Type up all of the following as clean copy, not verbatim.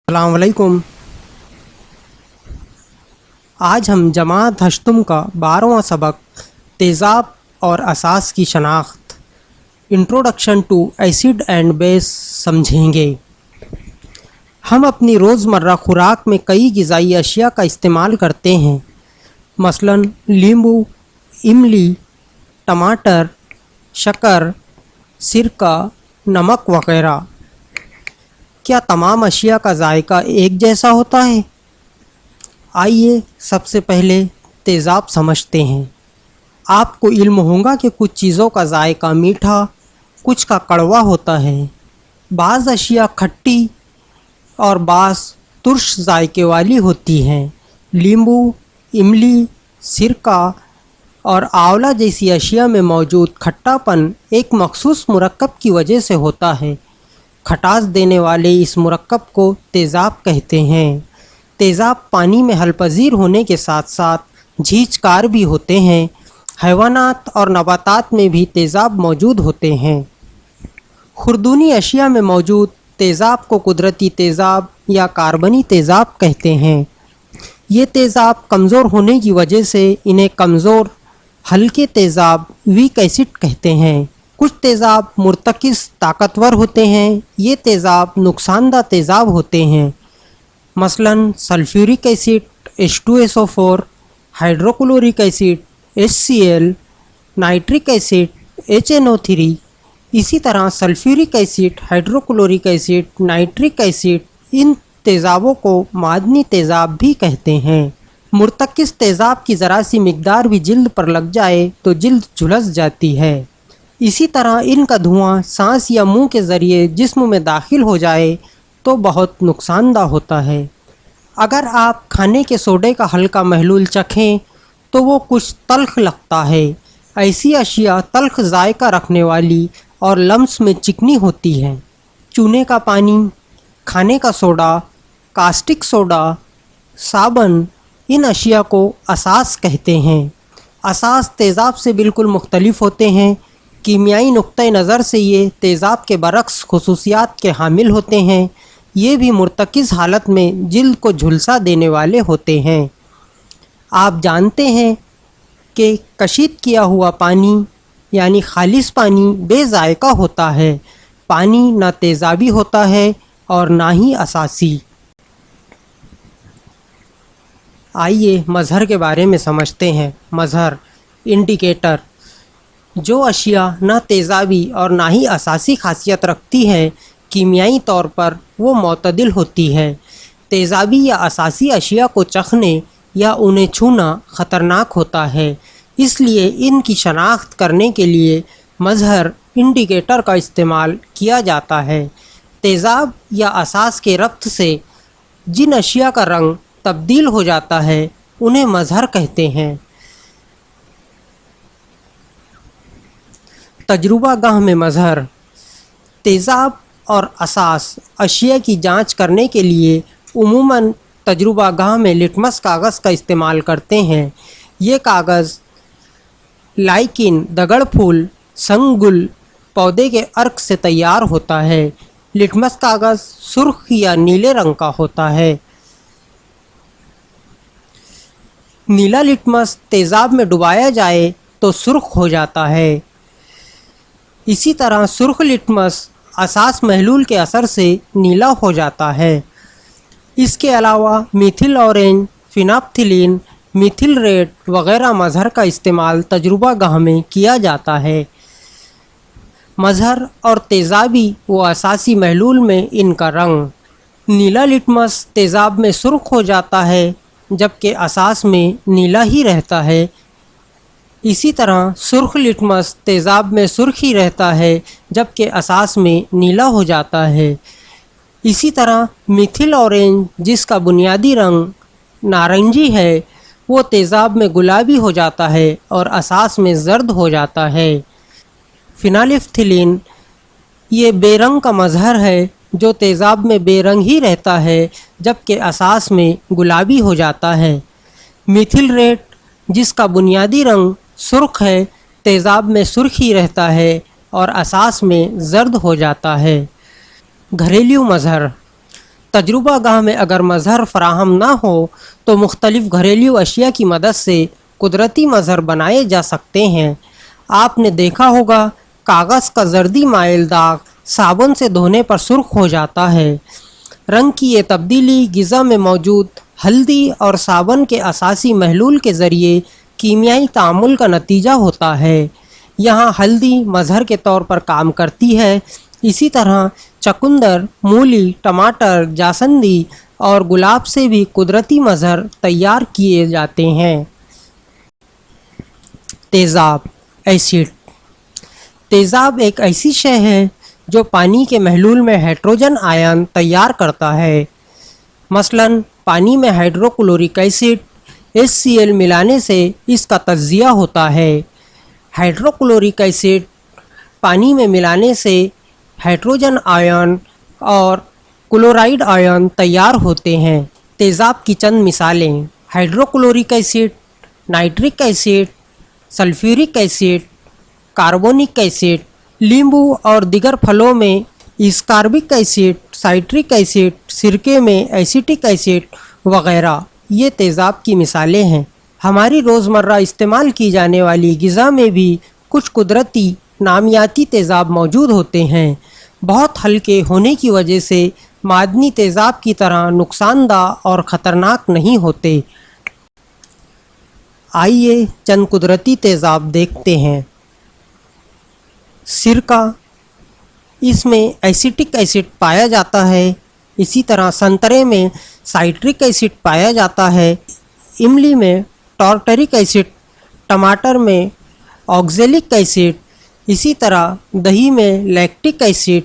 السلام علیکم۔ آج ہم جماعت ہشتم کا 12واں سبق تیزاب اور اساس کی شناخت introduction to acid and base سمجھیں گے۔ ہم اپنی روزمرہ خوراک میں کئی غذائی اشیاء کا استعمال کرتے ہیں، مثلاً لیمبو، املی، ٹماٹر، شکر، سرکہ، نمک وغیرہ۔ کیا تمام اشیاء کا ذائقہ ایک جیسا ہوتا ہے؟ آئیے سب سے پہلے تیزاب سمجھتے ہیں۔ آپ کو علم ہوگا کہ کچھ چیزوں کا ذائقہ میٹھا، کچھ کا کڑوا ہوتا ہے۔ بعض اشیاء کھٹی اور بعض ترش ذائقے والی ہوتی ہیں۔ لیمبو، املی، سرکہ اور آولا جیسی اشیاء میں موجود کھٹا پن ایک مخصوص مرکب کی وجہ سے ہوتا ہے۔ کھٹاس دینے والے اس مرکب کو تیزاب کہتے ہیں۔ تیزاب پانی میں حل پذیر ہونے کے ساتھ ساتھ جھیج کار بھی ہوتے ہیں۔ حیوانات اور نباتات میں بھی تیزاب موجود ہوتے ہیں۔ خوردونی اشیاء میں موجود تیزاب کو قدرتی تیزاب یا کاربنی تیزاب کہتے ہیں۔ یہ تیزاب کمزور ہونے کی وجہ سے انہیں کمزور ہلکے تیزاب ویک ایسڈ کہتے ہیں۔ کچھ تیزاب مرتکز طاقتور ہوتے ہیں۔ یہ تیزاب نقصان دہ تیزاب ہوتے ہیں، مثلاً sulphuric acid H2SO4، hydrochloric acid HCl، nitric acid HNO3۔ اسی طرح sulphuric acid, hydrochloric acid, nitric acid, ان تیزابوں کو معدنی تیزاب بھی کہتے ہیں۔ مرتکز تیزاب کی ذرا سی مقدار بھی جلد پر لگ جائے تو جلد جھلس جاتی ہے۔ اسی طرح ان کا دھواں سانس یا منہ کے ذریعے جسم میں داخل ہو جائے تو بہت نقصان دہ ہوتا ہے۔ اگر آپ کھانے کے سوڈے کا ہلکا محلول چکھیں تو وہ کچھ تلخ لگتا ہے۔ ایسی اشیاء تلخ ذائقہ رکھنے والی اور لمس میں چکنی ہوتی ہیں۔ چونے کا پانی، کھانے کا سوڈا، کاسٹک سوڈا، صابن، ان اشیاء کو اساس کہتے ہیں۔ اساس تیزاب سے بالکل مختلف ہوتے ہیں۔ کیمیائی نقطہ نظر سے یہ تیزاب کے برعکس خصوصیات کے حامل ہوتے ہیں۔ یہ بھی مرتکز حالت میں جلد کو جھلسا دینے والے ہوتے ہیں۔ آپ جانتے ہیں کہ کشید کیا ہوا پانی یعنی خالص پانی بے ذائقہ ہوتا ہے۔ پانی نہ تیزابی ہوتا ہے اور نہ ہی اساسی۔ آئیے مظہر کے بارے میں سمجھتے ہیں۔ مظہر، انڈیکیٹر، جو اشیاء نہ تیزابی اور نہ ہی اساسی خاصیت رکھتی ہے، کیمیائی طور پر وہ معتدل ہوتی ہے۔ تیزابی یا اساسی اشیاء کو چکھنے یا انہیں چھونا خطرناک ہوتا ہے، اس لیے ان کی شناخت کرنے کے لیے مظہر، انڈیکیٹر کا استعمال کیا جاتا ہے۔ تیزاب یا اساس کے ربط سے جن اشیاء کا رنگ تبدیل ہو جاتا ہے انہیں مظہر کہتے ہیں۔ تجربہ گاہ میں مظہر، تیزاب اور اساس اشیاء کی جانچ کرنے کے لیے عموماً تجربہ گاہ میں لٹمس کاغذ کا استعمال کرتے ہیں۔ یہ کاغذ لائکن، دگڑ پھول، سنگ گل پودے کے عرق سے تیار ہوتا ہے۔ لٹمس کاغذ سرخ یا نیلے رنگ کا ہوتا ہے۔ نیلا لٹمس تیزاب میں ڈبایا جائے تو سرخ ہو جاتا ہے۔ اسی طرح سرخ لٹمس اساس محلول کے اثر سے نیلا ہو جاتا ہے۔ اس کے علاوہ میتھل اورنج، فیناپتھلین، میتھل ریڈ وغیرہ مظہر کا استعمال تجربہ گاہ میں کیا جاتا ہے۔ مظہر اور تیزابی و اساسی محلول میں ان کا رنگ، نیلا لٹمس تیزاب میں سرخ ہو جاتا ہے جبکہ اساس میں نیلا ہی رہتا ہے۔ اسی طرح سرخ لٹمس تیزاب میں سرخ ہی رہتا ہے جبکہ اساس میں نیلا ہو جاتا ہے۔ اسی طرح میتھل اورنج، جس کا بنیادی رنگ نارنجی ہے، وہ تیزاب میں گلابی ہو جاتا ہے اور اساس میں زرد ہو جاتا ہے۔ فینالیفتھلین یہ بے رنگ کا مظہر ہے جو تیزاب میں بے رنگ ہی رہتا ہے جبکہ اساس میں گلابی ہو جاتا ہے۔ میتھل ریڈ، جس کا بنیادی رنگ سرخ ہے، تیزاب میں سرخ ہی رہتا ہے اور اساس میں زرد ہو جاتا ہے۔ گھریلو مظہر، तजुर्बा गाह में अगर मज़हर फराहम ना हो तो मुख्तलिफ़ घरेलू अशिया की मदद से कुदरती मज़हर बनाए जा सकते हैं। आपने देखा होगा कागज़ का जर्दी माइल दाग साबुन से धोने पर सुर्ख हो जाता है। रंग की ये तब्दीली ग़िज़ा में मौजूद हल्दी और साबुन के असासी महलूल के ज़रिए कीमियाई तामुल का नतीजा होता है। यहाँ हल्दी मज़हर के तौर पर काम करती है। इसी तरह चकुंदर, मूली, टमाटर, जासंदी और गुलाब से भी कुदरती मज़हर तैयार किए जाते हैं। तेज़ाब एसिड। तेज़ाब एक ऐसी शय है जो पानी के महलूल में हाइड्रोजन आयन तैयार करता है। मसलन पानी में हाइड्रोक्लोरिक एसिड HCl मिलाने से इसका तज्जिया होता है। हाइड्रोक्लोरिक एसिड पानी में मिलाने से हाइड्रोजन आयन और क्लोराइड आयन तैयार होते हैं। तेज़ाब की चंद मिसालें: hydrochloric acid, nitric acid, sulphuric acid, carbonic acid. नींबू और दीगर फलों में स्कार्बिक एसिड, साइट्रिक एसिड, सिरके में एसिटिक एसिड वगैरह ये तेज़ाब की मिसालें हैं। हमारी रोज़मर्रा इस्तेमाल की जाने वाली ग़िज़ा में भी कुछ कुदरती नामियाती तेज़ाब मौजूद होते हैं। बहुत हल्के होने की वजह से मादनी तेज़ाब की तरह नुकसानदाह और ख़तरनाक नहीं होते। आइए चंद कुदरती तेज़ाब देखते हैं। सिरका, इसमें एसिटिक एसिड पाया जाता है। इसी तरह संतरे में साइट्रिक एसिड पाया जाता है। इमली में टार्टरिक एसिड, टमाटर में ऑक्जेलिक एसिड, इसी तरह दही में लैक्टिक एसिड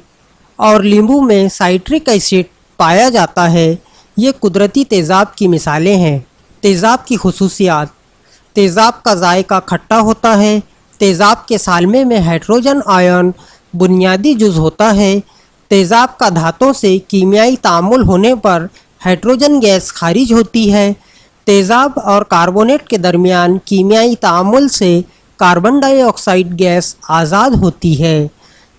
और नींबू में साइट्रिक एसिड पाया जाता है। ये कुदरती तेज़ाब की मिसालें हैं। तेज़ाब की खुसूसियात: तेज़ाब का जायका खट्टा होता है। तेज़ाब के सालमे में हाइड्रोजन आयन बुनियादी जुज़ होता है। तेज़ाब का धातों से कीमियाई तामुल होने पर हाइड्रोजन गैस खारिज होती है। तेज़ाब और कार्बोनेट के दरमियान कीमियाई तामुल से कार्बन डाइऑक्साइड गैस आज़ाद होती है।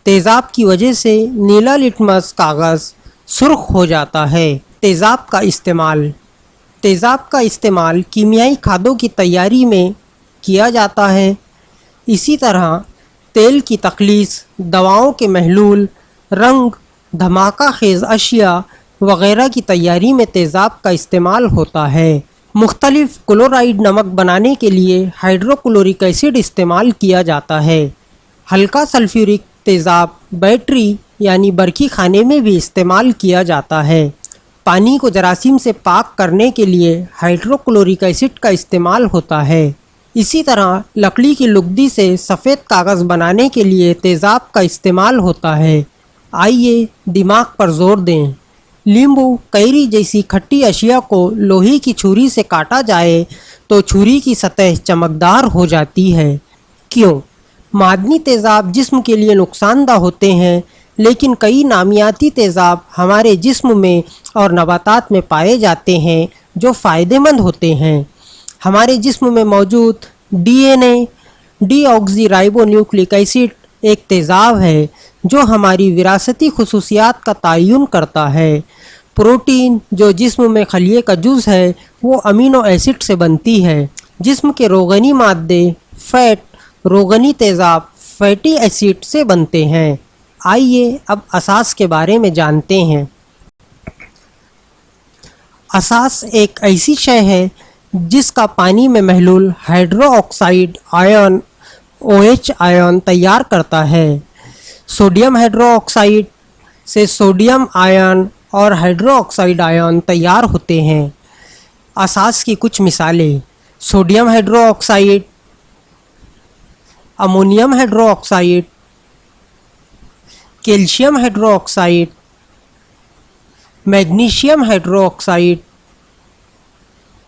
तेज़ाब की वजह से नीला लिटमस कागज़ सुर्ख हो जाता है। तेज़ाब का इस्तेमाल: तेज़ाब का इस्तेमाल कीमियाई खादों की तैयारी में किया जाता है। इसी तरह तेल की तख़लीस, दवाओं के महलूल, रंग, धमाका खेज़ अशिया वगैरह की तैयारी में तेज़ाब का इस्तेमाल होता है। मुख्तलिफ़ क्लोराइड नमक बनाने के लिए हाइड्रोक्लोरिक एसिड इस्तेमाल किया जाता है। हल्का सल्फ्यूरिक तेज़ाब बैटरी यानी बरकी खाने में भी इस्तेमाल किया जाता है। पानी को जरासीम से पाक करने के लिए हाइड्रोक्लोरिक एसिड का इस्तेमाल होता है। इसी तरह लकड़ी की लुगदी से सफ़ेद कागज़ बनाने के लिए तेज़ाब का इस्तेमाल होता है। आइए दिमाग पर ज़ोर दें। नींबू, कैरी जैसी खट्टी अशिया को लोहे की छुरी से काटा जाए तो छुरी की सतह चमकदार हो जाती है। क्यों? मादनी तेज़ाब जिस्म के लिए नुकसानदा होते हैं, लेकिन कई नामियाती तेज़ाब हमारे जिस्म में और नबातात में पाए जाते हैं जो फ़ायदेमंद होते हैं। हमारे जिस्म में मौजूद DNA डीऑक्सीराइबोन्यूक्लिक एसिड एक तेज़ाब है जो हमारी विरासती खुसूसियात का तयन करता है। प्रोटीन जो जिस्म में खलिए का जुज़ है वो अमीनो एसिड से बनती है। जिस्म के रोगनी मादे फ़ैट, रोगनी तेज़ाब फैटी एसिड से बनते हैं। आइए अब असास के बारे में जानते हैं। असास एक ऐसी शय है जिसका पानी में महलूल hydroxide ion OH ion तैयार करता है। सोडियम हाइड्रोक्साइड से सोडियम आयन और हाइड्रो ऑक्साइड आयन तैयार होते हैं। असास की कुछ मिसालें: sodium hydroxide, ammonium hydroxide, calcium hydroxide, magnesium hydroxide,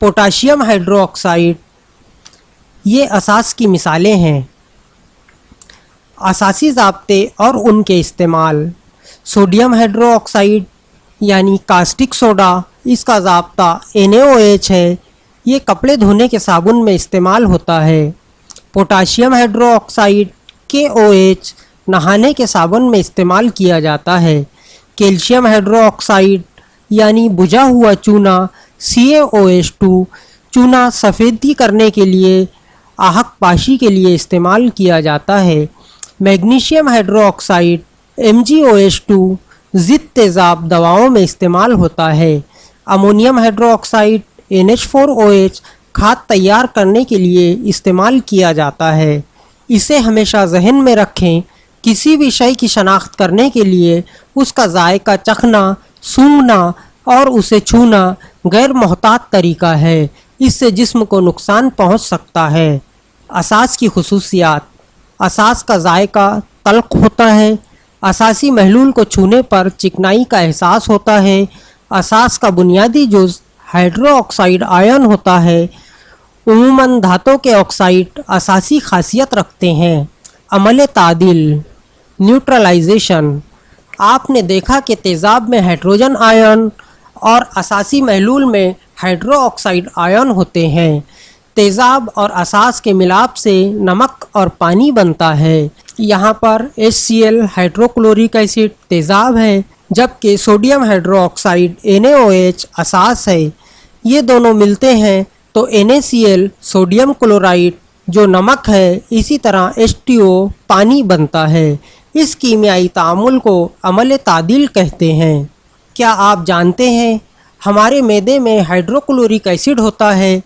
potassium hydroxide. ये असास की मिसालें हैं। असासी ज़ाब्ते और उनके इस्तेमाल: सोडियम हाइड्रोक्साइड यानी कास्टिक सोडा, इसका ज़ाब्ता NaOH है। ये कपड़े धोने के साबुन में इस्तेमाल होता है। पोटाशियम हाइड्रोक्साइड KOH नहाने के साबुन में इस्तेमाल किया जाता है। कैल्शियम हाइड्रोक्साइड यानी बुझा हुआ चूना CaOH2 चूना सफ़ेदी करने के लिए आहक पाशी के लिए इस्तेमाल किया जाता है। मैग्नीशियम हाइड्रोक्साइड MgOH2 ज़िद तेज़ाब दवाओं में इस्तेमाल होता है। अमोनियम हाइड्रोक्साइड NH4OH खाद तैयार करने के लिए इस्तेमाल किया जाता है। इसे हमेशा जहन में रखें, किसी भी शय की शनाख्त करने के लिए उसका जायका चखना, सूंघना और उसे छूना गैर मोहतात तरीका है, इससे जिस्म को नुकसान पहुंच सकता है। असास की खुसूसियात: असास का जायका तल्ख होता है। असासी महलूल को छूने पर चिकनाई का एहसास होता है। असास का बुनियादी जुज़ हाइड्रोक्साइड आयन होता है। उमूमन धातों के ऑक्साइड असासी खासियत रखते हैं। अमल तादिल न्यूट्रलाइजेशन: आपने देखा कि तेज़ाब में हाइड्रोजन आयन और असासी महलूल में हाइड्रोक्साइड आयन होते हैं। तेज़ाब और असास के मिलाप से नमक और पानी बनता है। यहाँ पर HCl हाइड्रोक्लोरिक एसिड तेज़ाब है, जबकि सोडियम हाइड्रोक्साइड NaOH असास है। ये दोनों मिलते हैं तो NaCl सोडियम क्लोराइड जो नमक है, इसी तरह H2O पानी बनता है। इस कीमियाई तामुल को अमल तादिल कहते हैं। क्या आप जानते हैं हमारे मैदे में हाइड्रोक्लोरिक एसिड होता है,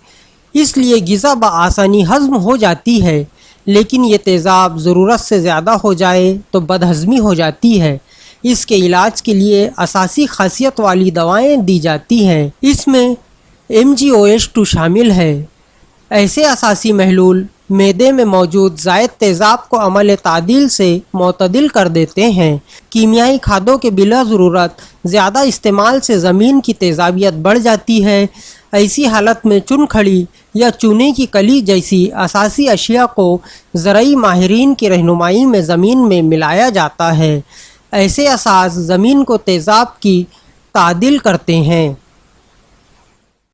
इसलिए ग़िज़ा बआसानी हज़म हो जाती है, लेकिन ये तेज़ाब ज़रूरत से ज़्यादा हो जाए तो बदहज़मी हो जाती है। इसके इलाज के लिए असासी खासियत वाली दवाएं दी जाती हैं। इसमें MgOH2 शामिल है। ऐसे असासी महलूल मैदे में मौजूद ज़ायद तेज़ाब को अमल तादिल से मोतदिल कर देते हैं। कीमियाई खादों के बिला ज़रूरत ज़्यादा इस्तेमाल से ज़मीन की तेज़ाबियत बढ़ जाती है। ऐसी हालत में चुनखड़ी या चूने की कली जैसी असासी अशिया को ज़रई माहिरीन की रहनुमाई में ज़मीन में मिलाया जाता है। ऐसे असास ज़मीन को तेज़ाब की तादिल करते हैं।